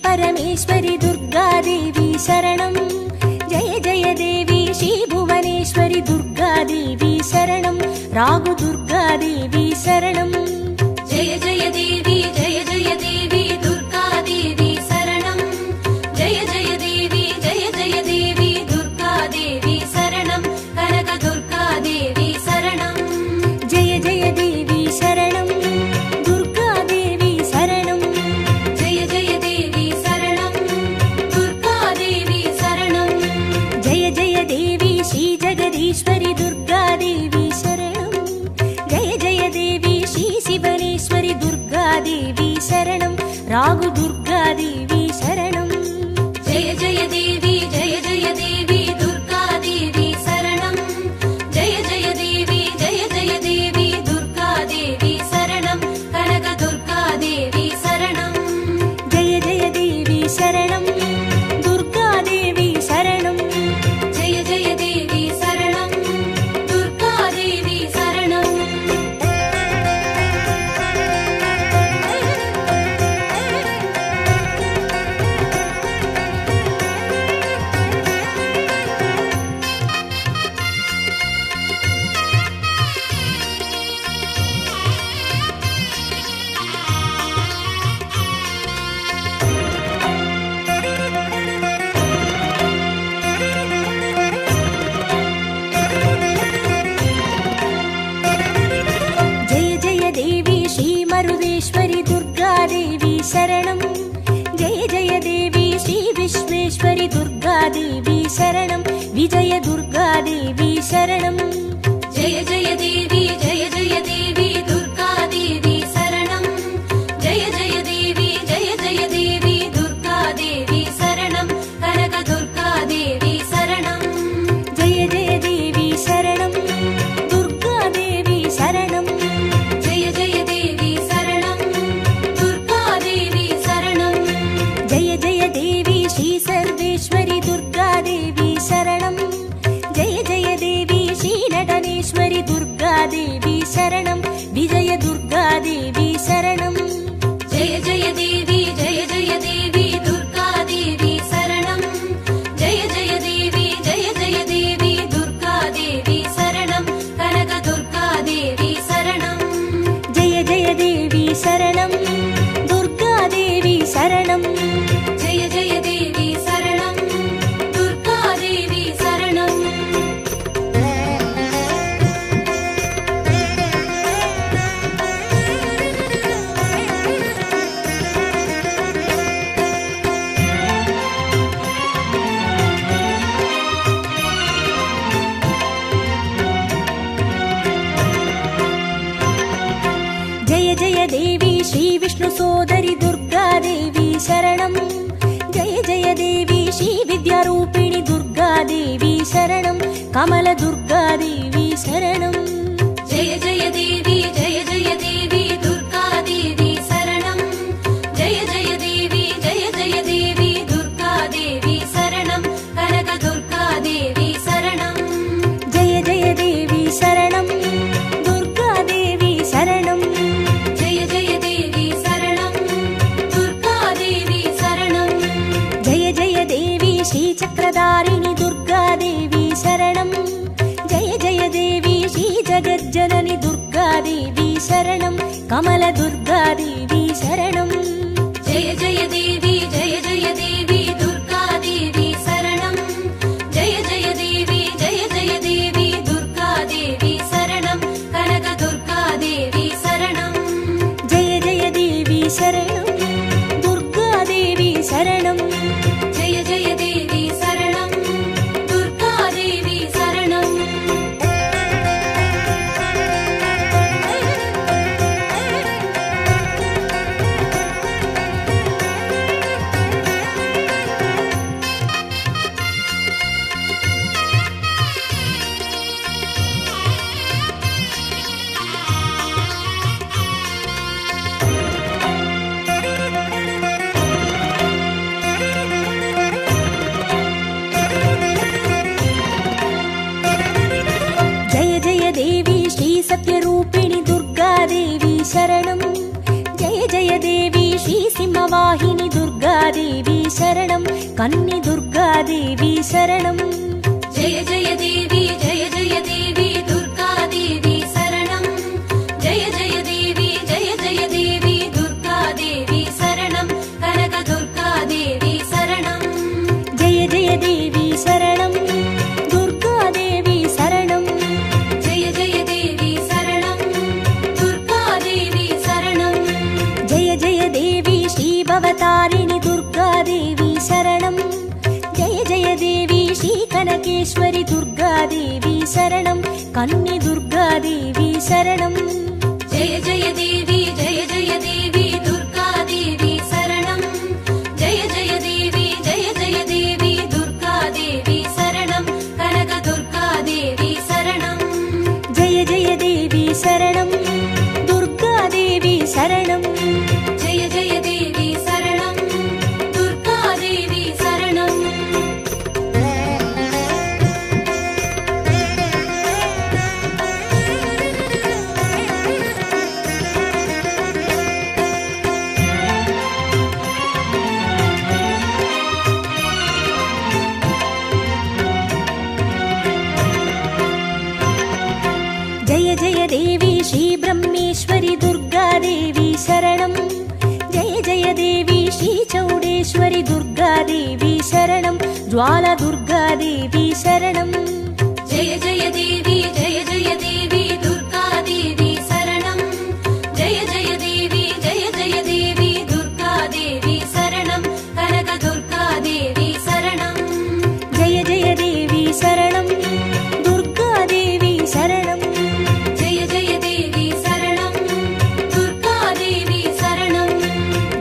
परमेश्वरि दुर्गादेवी शरणं। जय जय देवी श्री भुवनेश्वरि दुर्गादेवी शरणं। रागु दुर्गादेवी शरणं। जय जय देवी दुर्गादेवी शरणं। जय जय देवी दुर्गादेवी शरणं। कनक दुर्गादेवी शरणं। जय जय देवी शरणं दुर्गादेवी शरणं। जय जय देवी शरणं दुर्गादेवी शरणं। जय जय देवी श्री जगदीश्वरि दुर्गादेवी शरणं। जय जय देवी श्री शिवनेश्वरि दुर्गादेवी शरणं। रागु दुर्गादेवी शरणं। जय जय देवी दुर्गादेवी शरणं। जय जय देवी दुर्गादेवी शरणं। कनक दुर्गादेवी शरणं। जय जय देवी शरणं दुर्गादेवी शरणं। जय जय देवी शरणं दुर्गादेवी शरणं। जय जय देवी श्री मरुदेश्वरि दुर्गादेवी शरणं। जय जय देवी श्री विश्वेश्वरि दुर्गादेवी शरणं। विजय दुर्गादेवी शरणं। जय जय देवी दुर्गादेवी शरणं। जय जय देवी दुर्गादेवी शरणं। कनक दुर्गादेवी शरणं। जय जय देवी शरणं दुर्गादेवी शरणं। जय जय देवी शरणं दुर्गादेवी शरणं। जय जय देवी श्री सर्वेश्वरि दुर्गादेवी शरणं। जय जय देवी श्री नटनेश्वरि दुर्गादेवी शरणं। विजय दुर्गादेवी शरणं। जय जय देवी दुर्गादेवी शरणं। जय जय देवी दुर्गादेवी शरणं। कनक दुर्गादेवी शरणं। जय जय देवी शरणं दुर्गादेवी शरणं। जय जय देवी शरणं दुर्गादेवी शरणं। जय जय देवी श्री विष्णु सोदरि दुर्गादेवी शरणं। जय जय देवी श्री विद्यारूपिणि दुर्गादेवी शरणं। कमल दुर्गादेवी शरणं। जय जय देवी दुर्गादेवी शरणं। जय जय देवी दुर्गादेवी शरणं। कनक दुर्गादेवी शरणं। जय जय देवी शरणं दुर्गादेवी शरणं। जय जय देवी शरणं दुर्गादेवी शरणं। जय जय देवी श्री चक्रधारिणि दुर्गादेवी शरणं। जय जय देवी श्री जगज्जननि दुर्गादेवी शरणं। कमल दुर्गादेवी शरणं। जय जय देवी दुर्गादेवी शरणं। जय जय देवी दुर्गादेवी शरणं। कनक दुर्गादेवी शरणं। जय जय देवी शरणं दुर्गादेवी शरणं। जय जय देवी शरणं दुर्गादेवी शरणं। सत्यरूपिणि दुर्गादेवी शरणं। जय जय देवी श्री सिंहवाहिनी दुर्गा दुर्गादेवी शरणं कन्ये दुर्गादेवी शरणं जय जय देवी दुर्गादेवी शरणं जय जय देवी दुर्गादेवी शरणं कनक दुर्गादेवी शरणं जय जय देवी शरणं दुर्गादेवी शरणं जय जय देवी शरणं दुर्गादेवी शरणं जय जय देवी श्रीभवतारिणि दुर्गादेवी शरणं जय जय देवी श्रीकनकेश्वरि दुर्गादेवी शरणं कन्ये दुर्गादेवी शरणं जय जय देवी दुर्गादेवी शरणं जय जय देवी दुर्गादेवी शरणं कनक दुर्गादेवी शरणं जय जय देवी शरणं दुर्गादेवी शरणं जय जय देवी शरणं दुर्गादेवी शरणं जय जय देवी श्रीब्रह्मेश्वरि दुर्गादेवी शरणं जय जय देवी श्रीचौडेश्वरि दुर्गादेवी शरणं ज्वाला दुर्गादेवी शरणं जय जय देवी दुर्गादेवी शरणं जय जय देवी दुर्गादेवी शरणं कनक दुर्गादेवी शरणं जय जय देवी शरणं दुर्गादेवी शरणं जय जय देवी शरणं दुर्गादेवी शरणं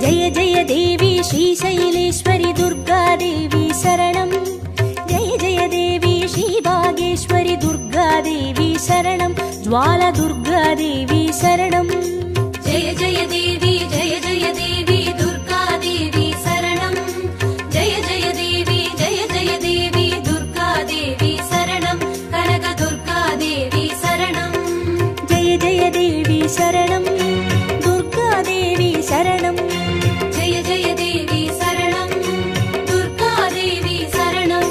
जय जय देवी श्रीशैलेश्वरि दुर्गादेवी शरणं जय जय देवी श्रीभागेश्वरि दुर्गादेवी शरणं ज्वाला दुर्गादेवी शरणं जय जय देवी दुर्गादेवी शरणं जय जय देवी दुर्गादेवी शरणं कनक दुर्गादेवी शरणं जय जय देवी शरणं दुर्गादेवी शरणं जय जय देवी शरणं दुर्गादेवी शरणं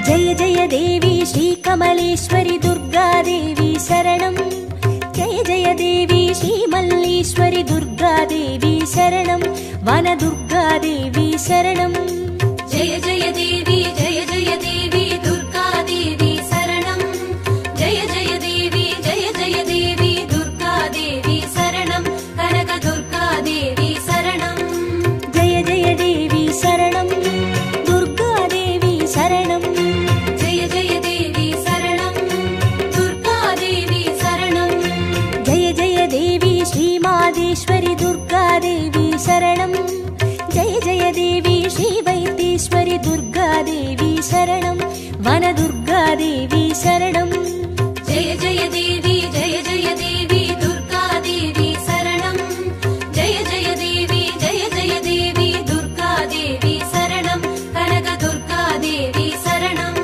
जय जय देवी श्रीकमलेश्वरि दुर्गादेवी शरणं जय जय देवी श्रीमल्लीश्वरि दुर्गादेवी शरणं वनदुर्गादेवी शरणं जय जय देवी दुर्गादेवी शरणं जय जय देवी दुर्गादेवी शरणं कनक दुर्गादेवी शरणं जय जय देवी शरणं दुर्गादेवी शरणं जय जय देवी शरणं दुर्गादेवी शरणं जय जय देवी श्रीमादेश्वरि दुर्गादेवी शरणं जय जय देवी श्रीवैद्येश्वरि दुर्गादेवी शरणं वनदुर्गादेवी शरणं जय जय देवी दुर्गादेवी शरणं जय जय देवी दुर्गादेवी शरणं कनक दुर्गादेवी शरणं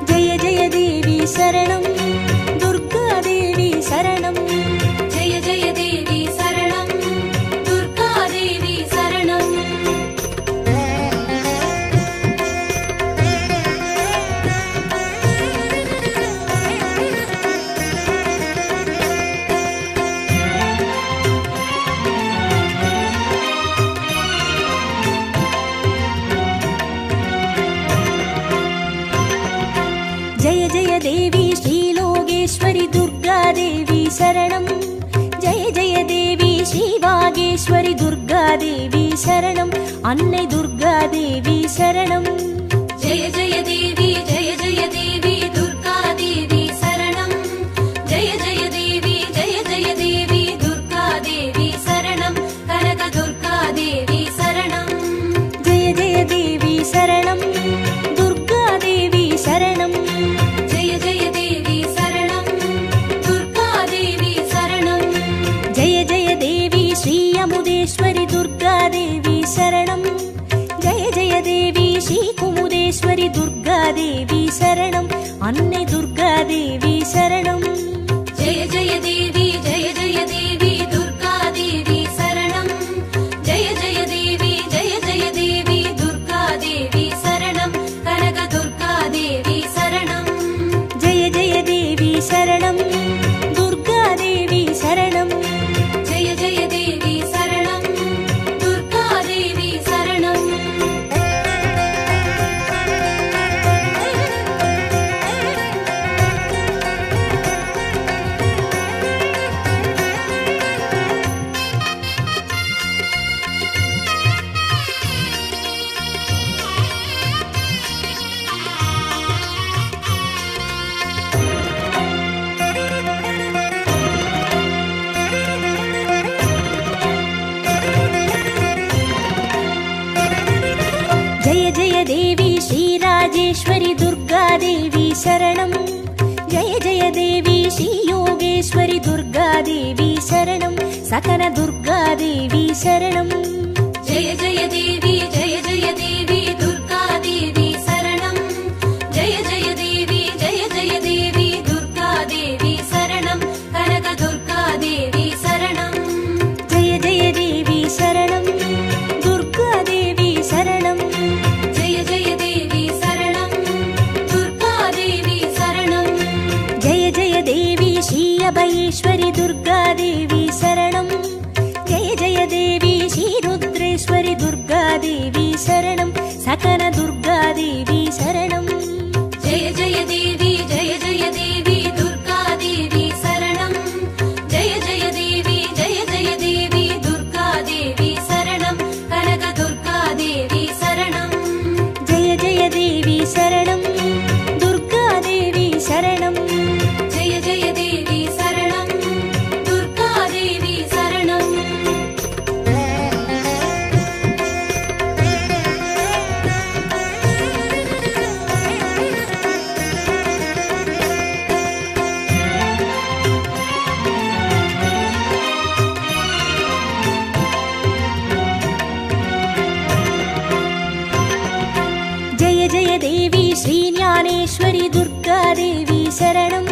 जय जय देवी शरणं दुर्गादेवी शरणं जय जय देवी शरणं दुर्गादेवी शरणं जय जय देवी श्रीलोकेश्वरि दुर्गादेवी शरणं जय जय देवी श्रीवागेश्वरि दुर्गादेवी शरणं अन्नै दुर्गादेवी शरणं जय जय देवी दुर्गादेवी शरणं जय जय देवी दुर्गादेवी शरणं कनक दुर्गादेवी शरणं துர்காதேவி சரணம். அன்னை துர்காதேவி சரணம். ஜெய ஜெய தேவி ஜெய ஜெய தேவி துர்காதேவி சரணம். ஜெய ஜெய தேவி ஜெய ஜெய தேவி துர்காதேவி சரணம். கனக துர்காதேவி சரணம். ஜெய ஜெய தேவி சரணம். துர்காதேவி சரணம். ஜெய ஜெய தேவி சரணம். துர்காதேவி சரணம். ஜெய ஜெய தேவி ஸ்ரீராஜேஸ்வரி துர்காதேவி சரணம். ஜெய ஜெய தேவி ஸ்ரீ யோகேஸ்வரி துர்காதேவி சரணம். சகன துர்காதேவி சரணம். ஜெய ஜெய தேவி ஜெய ஜெய தேவி துர்காதேவி சரணம். ஜெய ஜெய தேவி ஜெய ஜெய தேவி துர்காதேவி சரணம். கனக துர்காதேவி சரணம். ஜெய ஜெய தேவி சரணம். துர்காதேவி சரணம். ஜெய ஜெய தேவி சரணம். துர்காதேவி சரணம். ஜெய ஜெய தேவி ஸ்ரீ அபயேஸ்வரி துர்காதேவி சரணம். ஜெய ஜெய தேவி ஸ்ரீ ருத்ரேஸ்வரி துர்காதேவி சரணம். சகன துர்காதேவி சரணம். ஜெய ஜெய தேவி ஜெய ஜெய தேவி துர்காதேவி சரணம். ஜெய ஜெய தேவி ஜெய ஜெய தேவி துர்காதேவி சரணம். கனக துர்காதேவி சரணம். ஜெய ஜெய தேவி சரணம். துர்காதேவி சரணம். ஜெய ஜெய தேவி சரணம். துர்காதேவி சரணம். ஜெய ஜெய தேவி ஸ்ரீ ஞானேஸ்வரி துர்காதேவி சரணம்.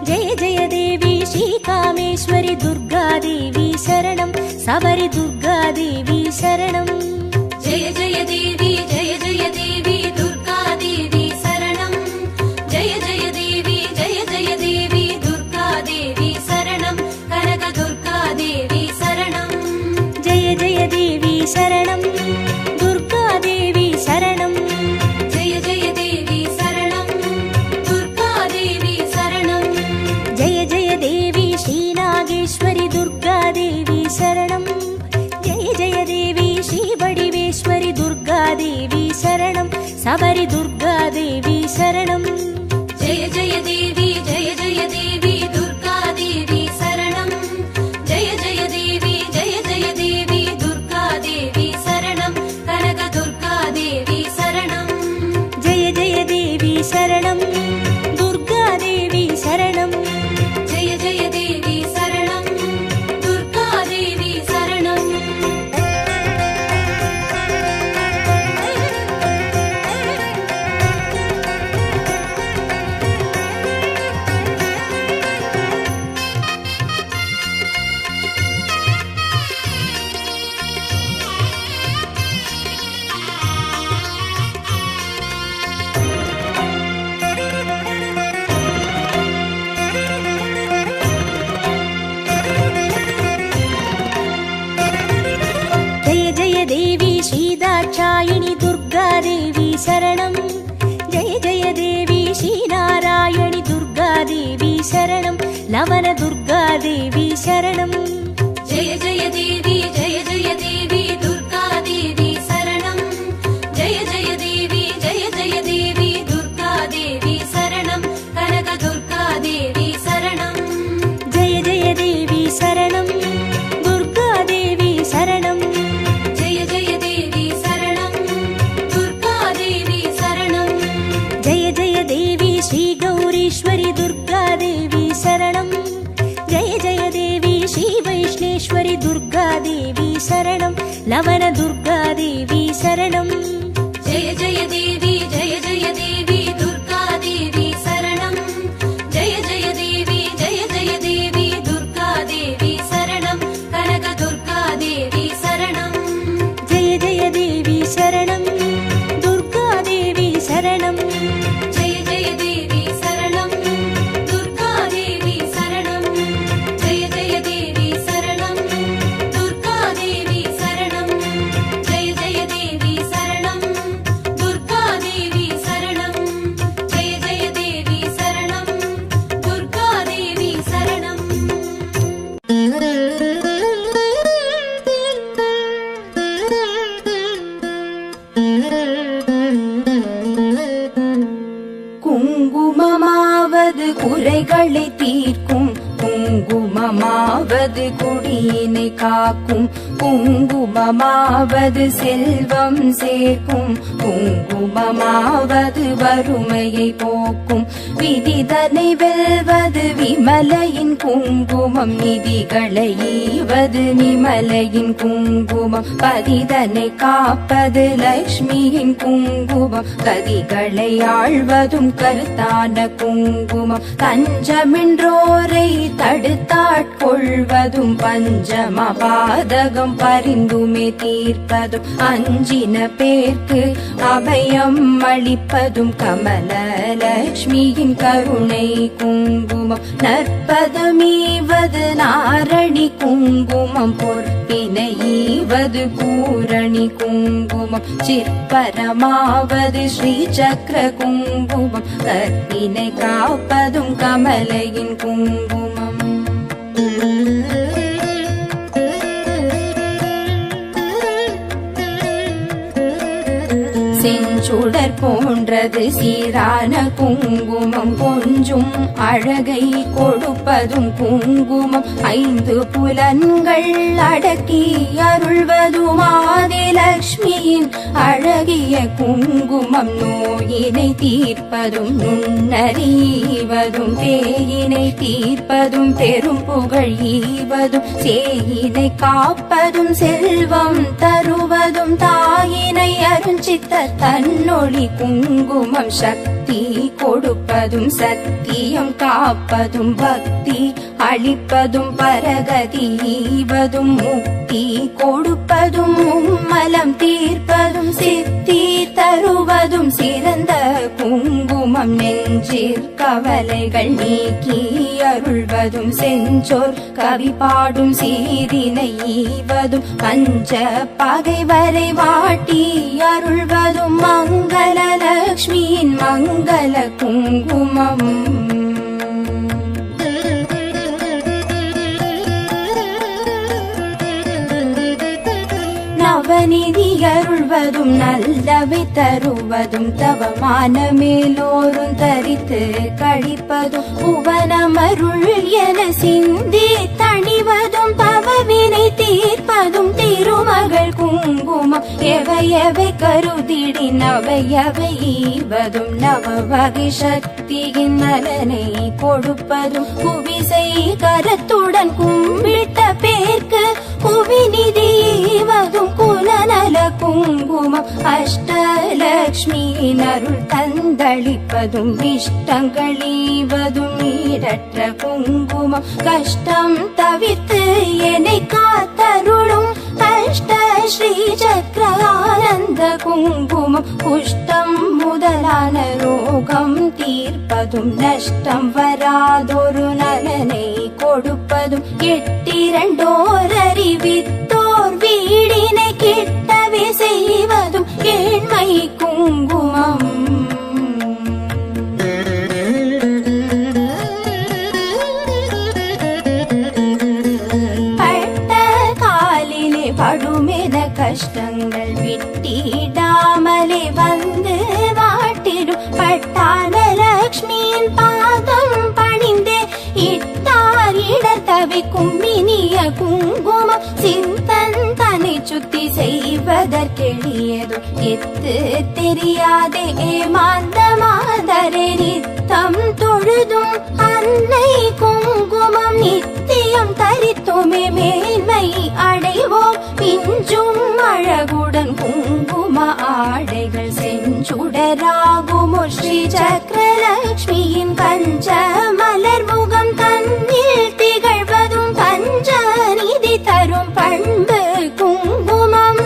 ஜெய ஜெய தேவி ஸ்ரீ காமேஸ்வரி துர்காதேவி சரணம். சபரி துர்காதேவி சரணம். ஜெய ஜெய தேவி ஜெய ஜெய தேவி துர்காதேவி சரணம். ஜெய ஜெய தேவி ஜெய ஜெய தேவி துர்காதேவி சரணம். கனக துர்காதேவி சரணம். ஜெய ஜெய தேவி சரணம். துர்காதேவி சரணம். ஜெய ஜெய தேவி சரணம். துர்காதேவி சரணம். ஜெய ஜெய தேவி ஸ்ரீ நாகேஸ்வரி துர்காதேவி சரணம். ஜெய ஜெய தேவி ஸ்ரீ வடிவேஸ்வரி துர்காதேவி சரணம். சபரி துர்காதேவி சரணம். ஜெய ஜெய தேவி ஜெய ஜெய தேவி துர்காதேவி சரணம். ஜெய ஜெய தேவி ஜெய ஜெய தேவி துர்காதேவி சரணம். கனக துர்காதேவி சரணம். ஜெய ஜெய தேவி சரணம். துர்காதேவி சரணம். ஜெய ஜெய தேவி சரணம். துர்காதேவி சரணம். ஜெய ஜெய தேவி ஸ்ரீ தாட்சாயினி துர்காதேவி சரணம். ஜெய ஜெய தேவி ஸ்ரீ நாராயணி துர்காதேவி சரணம். லவன துர்காதேவி சரணம். ஜெய ஜெய தேவி ஜெய ஜெய தேவி துர்காதேவி சரணம். ஜெய ஜெய தேவி ஜெய ஜெய தேவி துர்காதேவி சரணம். கனக துர்காதேவி சரணம். ஜெய ஜெய தேவி சரணம். துர்காதேவி சரணம். ஜெய ஜெய தேவி சரணம். துர்காதேவி சரணம். ஜெய ஜெய தேவி ஸ்ரீ கௌரீஸ்வரி துர்காதேவி சரணம். ஜெய ஜெய தேவி ஸ்ரீ வைஷ்ணேஸ்வரி துர்காதேவி சரணம். லவன துர்காதேவி சரணம். ஜெய ஜெய தேவி ஜெய ஜெய தேவி குங்குமமாவது குறைகளை தீர்க்கும், குங்குமமாவது குடியினை காக்கும், குங்குமமாவது செல்வம் சேர்க்கும், குங்குமமாவது வறுமையை போக்கும், விதிதனை வெல்வது விமலையின் குங்குமம், நிதிகளை ஈவது நிமலையின் குங்குமம், பதிதனை காப்பது லக்ஷ்மியின் குங்குமம், கதிகளை ஆழ்வதும் கருத்தான குங்குமம், தஞ்சமென்றோரை தடுத்தாட்கொள்வதும், பஞ்சம பாதகம் பரிந்துமே தீர்ப்பதும், அஞ்சின பேர்க்கு அபயம் அளிப்பதும், கமல லக்ஷ்மியின் கருணை குங்குமம், நற்பதமீவது நாரணி குங்குமம், பொற்பினை ஈவது பூரணி குங்குமம், சிற்பரமாவது ஸ்ரீ சக்கர குங்குமம், கற்பினை காப்பதும் கமலையின் குங்குமம். செஞ்சுடர் போன்றது சீரான குங்குமம், கொஞ்சும் அழகை கொடுப்பதும் குங்குமம், ஐந்து புலன்கள் அடக்கி அருள்வதும் ஆதிலக்ஷ்மியின் அழகிய குங்குமம், நோயினை தீர்ப்பதும் நுண்ணறிவதும், பேயினை தீர்ப்பதும் பெரும் புகழ் ஈவதும், சேயினை காப்பதும் செல்வம் தருவதும், தாயினை அருஞ்சித்த தன்னொளி குங்குமம், சக்தி கொடுப்பதும் சத்தியம் காப்பதும், பக்தி அளிப்பதும் பரகதி ஈவதும், முக்தி கொடுப்பதும் மும்மலம் தீர்ப்பதும், சித்தி தருவதும் சிறந்த குங்குமம், நெஞ்சிற் கவலைகள் நீக்கி அருள்வதும், செஞ்சோர் கவி பாடும் சீரினை ஈவதும், பஞ்ச பகைவரை வாட்டி அருள்வதும், மங்கள லக்ஷ்மியின் மங்கள குங்குமம். நவநிதி அருள்வதும் நல்லவை தருவதும், தவமான மேலோரும் தரித்து கழிப்பதும், புவனமருள் என சிந்தி தணிவதும், பவவினை தீர்ப்பதும் திருமகள் குங்குமம், எவையவை கருதிடி நவையவை ஈவதும், நவ வகை சக்தியின் நலனை கொடுப்பதும், புவிசை கரத்துடன் கும்பிட்ட பேர்க்கு புவிநிதி ஈவதும், குலநல குங்குமம், அஷ்டலக்ஷ்மியின் அருள் தந்தளிப்பதும், இஷ்டங்கள் ஈவதும் ஈடற்ற குங்குமம், கஷ்டம் தவிர்த்து என்னை காத்தருளும் அஷ்ட ஸ்ரீ சக்கர ஆனந்த குங்குமம், குஷ்டம் முதலான ரோகம் தீர்ப்பதும், நஷ்டம் வராதொரு நலனை கொடுப்பதும், எட்டிரண்டோர் அறிவித்தோர் வீடினை கிட்டவே செய்வதும் ஏழ்மை குங்குமம். பட்ட காலிலே படுமென கஷ்டங்கள் விட்டிடாமலே வந்து வாட்டிடும், பட்டான லக்ஷ்மியின் பாதம் பணிந்தே இட்டார் இடர் தவிக்கும் இனிய குங்குமம், சிந்தன் தன்னை சுத்தி செய்வதற்கெளியதும், எத்து தெரியாதே ஏமாந்த மாதரே நித்தம் தொழுதும், அன்னை குங்குமம் நித்தியம் தரித்துமே மேன்மை அடைவோம், பிஞ்சும் அழகுடன் குங்கும ஆடைகள் செஞ்சுடராகுமோ, ஸ்ரீ சக்கரலக்ஷ்மியின் பஞ்ச மலர் முகம் தன்னில் திகழ்வதும், பஞ்ச நிதி தரும் பண்பு குங்குமம்.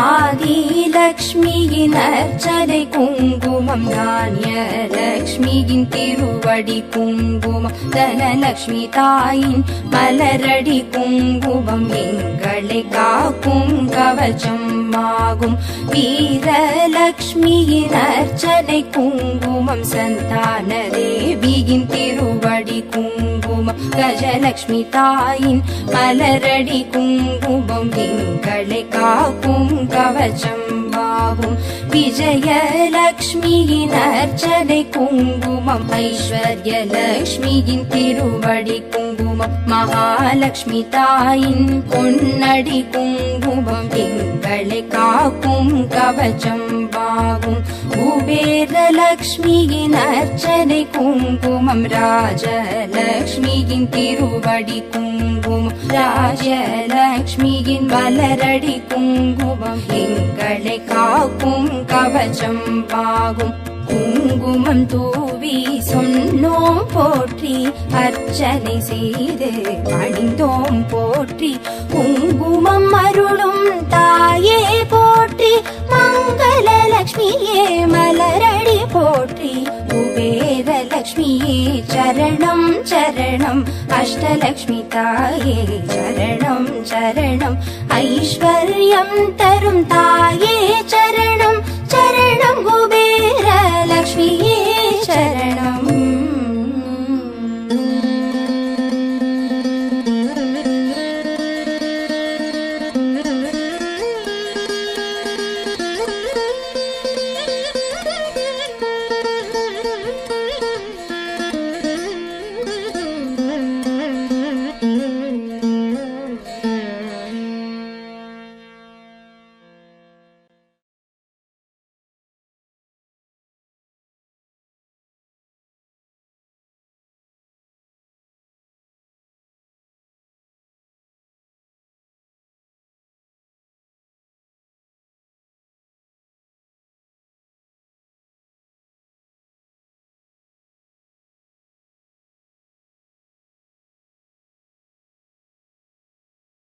ஆதிலக்ஷ்மியின் அர்ச்சனை குங்குமம், தானிய லக்ஷ்மியின் திருவடி குங்குமம், தனலக்ஷ்மி தாயின் மலரடி குங்குமம், எங்களை காக்கும் கவச்சம் ஆகும், வீரலக்ஷ்மியின் அர்ச்சனை குங்குமம், சந்தான தேவியின் திருவடி குங்குமம், கஜலக்ஷ்மி தாயின் மலரடி குங்குமம் எங்களை காக்கும் கவச்சம்பாகும் விஜயலக்ஷ்மியின் அர்ச்சனை குங்குமம் ஐஸ்வர்யலக்ஷ்மியின் திருவடி குங்குமம் மகாலட்சுமி தாயின் பொன்னடி குங்குமம் எங்களை காக்கும் கவச்சம்பாகும் குபேரலக்ஷ்மியின் அர்ச்சனை குங்குமம் ராஜலக்ஷ்மியின் திருவடி குங்குமம் ராஜலக்ஷ்மியின் மலரடி குங்குமம் எங்களை காக்கும் கவச்சம்பாகும் குங்குமம் தூவி சொன்னோம் போற்றி அர்ச்சனை செய்து பணிந்தோம் போற்றி குங்குமம் அருளும் தாயே போற்றி மங்களலக்ஷ்மியே மலரடி போற்றி குபேரலக்ஷ்மியே சரணம் சரணம் அஷ்டலக்ஷ்மி தாயே சரணம் சரணம் ஐஸ்வர்யம் தரும் தாயே சரணம் சரணம் குபேரலக்ஷ்மியே